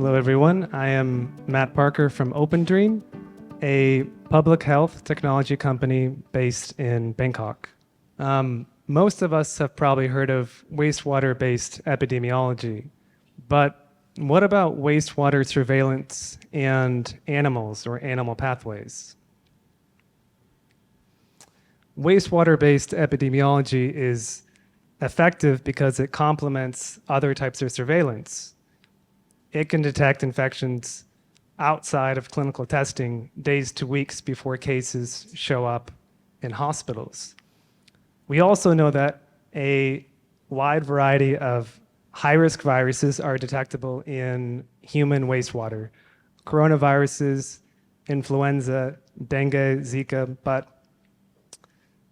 Hello, everyone. I am Matt Parker from Opendream, a public health technology company based in Bangkok. Most of us have probably heard of wastewater-based epidemiology, but what about wastewater surveillance and animals or animal pathways? Wastewater-based epidemiology is effective because it complements other types of surveillance. It can detect infections outside of clinical testing days to weeks before cases show up in hospitals. We also know that a wide variety of high-risk viruses are detectable in human wastewater. Coronaviruses, influenza, dengue, Zika, but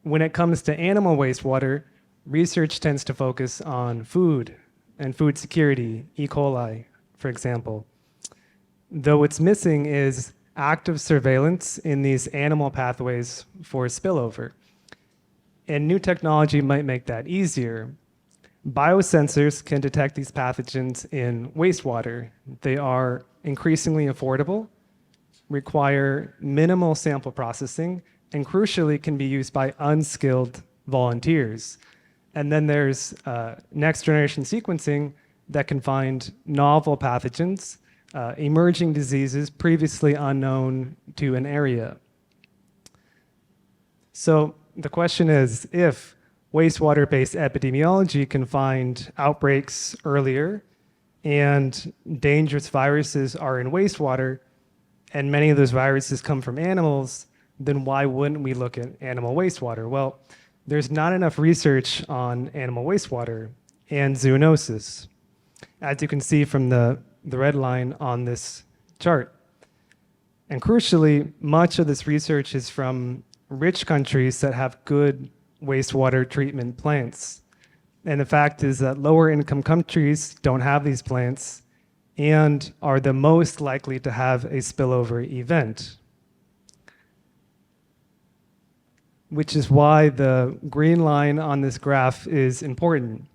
when it comes to animal wastewater, research tends to focus on food and food security, E. coli, for example. Though what's missing is active surveillance in these animal pathways for spillover. And new technology might make that easier. Biosensors can detect these pathogens in wastewater. They are increasingly affordable, require minimal sample processing, and crucially can be used by unskilled volunteers. And then there's next generation sequencing that can find novel pathogens, emerging diseases previously unknown to an area. So the question is, if wastewater-based epidemiology can find outbreaks earlier and dangerous viruses are in wastewater, and many of those viruses come from animals, then why wouldn't we look at animal wastewater? Well, there's not enough research on animal wastewater and zoonosis, as you can see from the red line on this chart. And crucially, much of this research is from rich countries that have good wastewater treatment plants. And the fact is that lower income countries don't have these plants and are the most likely to have a spillover event. Which is why the green line on this graph is important.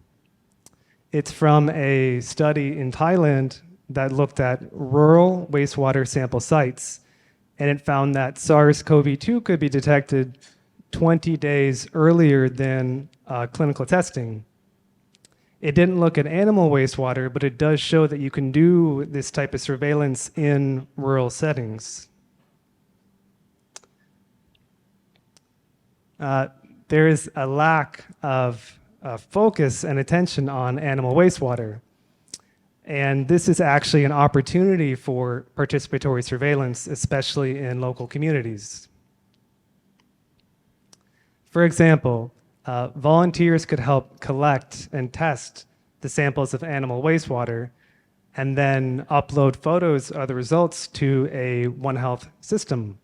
It's from a study in Thailand that looked at rural wastewater sample sites, and it found that SARS-CoV-2 could be detected 20 days earlier than clinical testing. It didn't look at animal wastewater, but it does show that you can do this type of surveillance in rural settings. There is a lack of focus and attention on animal wastewater. And this is actually an opportunity for participatory surveillance, especially in local communities. For example, volunteers could help collect and test the samples of animal wastewater and then upload photos of the results to a One Health system.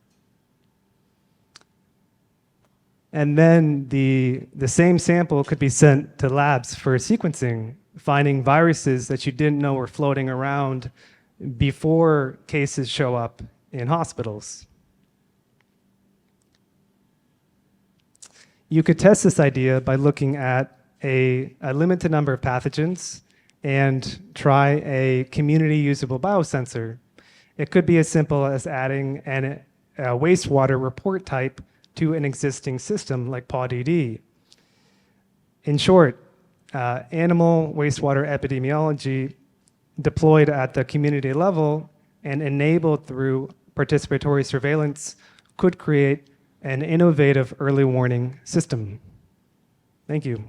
And then the same sample could be sent to labs for sequencing, finding viruses that you didn't know were floating around before cases show up in hospitals. You could test this idea by looking at a limited number of pathogens and try a community usable biosensor. It could be as simple as adding a wastewater report type to an existing system like PAWDD. In short, animal wastewater epidemiology deployed at the community level and enabled through participatory surveillance could create an innovative early warning system. Thank you.